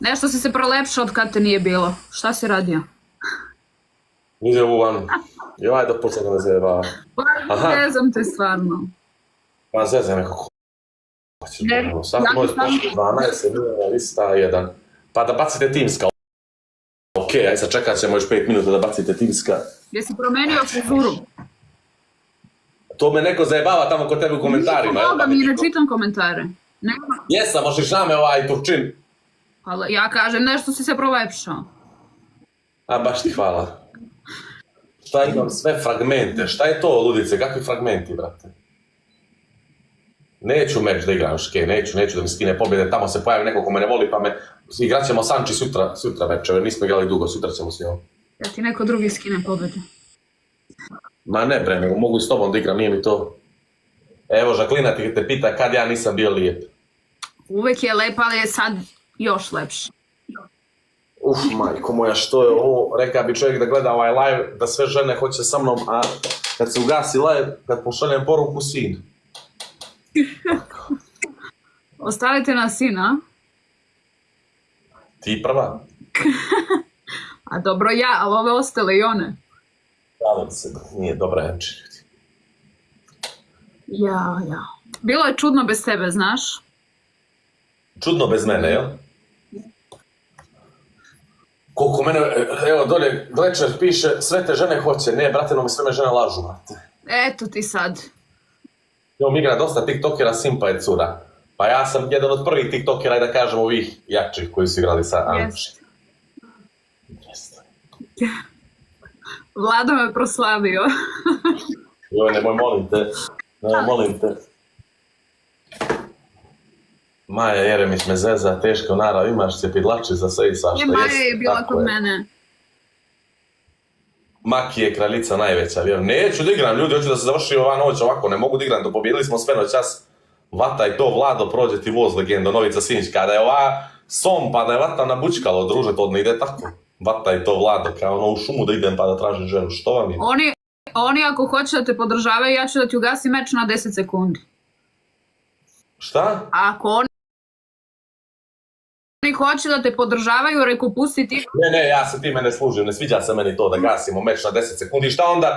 Nešto si se prolepšao od kad te nije bilo. Šta si radio? Uzeo ovu vanu. Joj, da počne da me zajebava. Pa, ne znam te stvarno. Pa zezaj nekako. Ne, Svaki ja moj sam- počne 12, milijuna lista 1. Pa da bacite timska. Ok, aj sad čekat ćemo još 5 minuta da bacite timska. Jesi promenio frizuru? To me neko zajebava tamo kod tebe u komentarima. Nisam mi ne čitam komentare. Ne, Jesam, možeš name ovaj Turčin. ali ja kažem nešto si se prolepšao. A baš ti hvala. Šta imam sve fragmente? Šta je to, ludice? Kakvi fragmenti, brate? Neću meč da igram ške, neću da mi skine pobjede, tamo se pojavi neko ko me ne voli, pa me... Igrat ćemo Sanči sutra večer, nismo igrali dugo, sutra ćemo s njom. Ja ti neko drugi skine pobjede. Ma ne bre, nego mogu i s tobom da igram, nije mi to... Evo, Žaklina ti te pita kad ja nisam bio lijep. Uvek je lep, ali je sad još lepši. Uf, majko moja, što je ovo? Reka bi čovjek da gleda ovaj live, da sve žene hoće sa mnom, a kad se ugasi live, kad pošaljem poruku, sin. Ostavite na sina. Ti prva? A dobro ja, ali ove ostale i one. Šalim se, nije dobra Janči. Ja. Bilo je čudno bez tebe, znaš? Čudno bez mene, jel? Koliko mene, evo dolje, Glečer piše, sve te žene hoće, ne, brate, no mi sve me žene lažu, brate. Eto ti sad. Evo mi igra dosta tiktokera, Simpa je cura. Pa ja sam jedan od prvih tiktokera, i da kažem, ovih jačih koji su igrali sa Anči. Jeste. Vlado me proslavio. Joj, nemoj, molim te. Maja Jeremić me zeza, teško narav, imaš se pidlači za sve i svašta. Maja Jeste, je bila tako kod je. mene. Maki je kraljica najveća, vjerujem. Neću da igram, ljudi, hoću da se završi ova noć ovako, ne mogu da igram, to pobjedili smo sve noćas. Vataj to, Vlado, prođe ti voz legendo, Novica Sinć, kada je ova som, pa da je vata nabučkalo, druže, to ne ide tako. Vataj to, Vlado, kao ono u šumu da idem pa da tražim ženu, što vam je? Oni ako hoće da te podržavaju, ja ću da ti ugasi meč na 10 sekundi. Šta? Ako oni hoće da te podržavaju, reku pusti ti. Ne, ja se time ne služim, ne sviđa se meni to da gasimo meč na 10 sekundi, šta onda?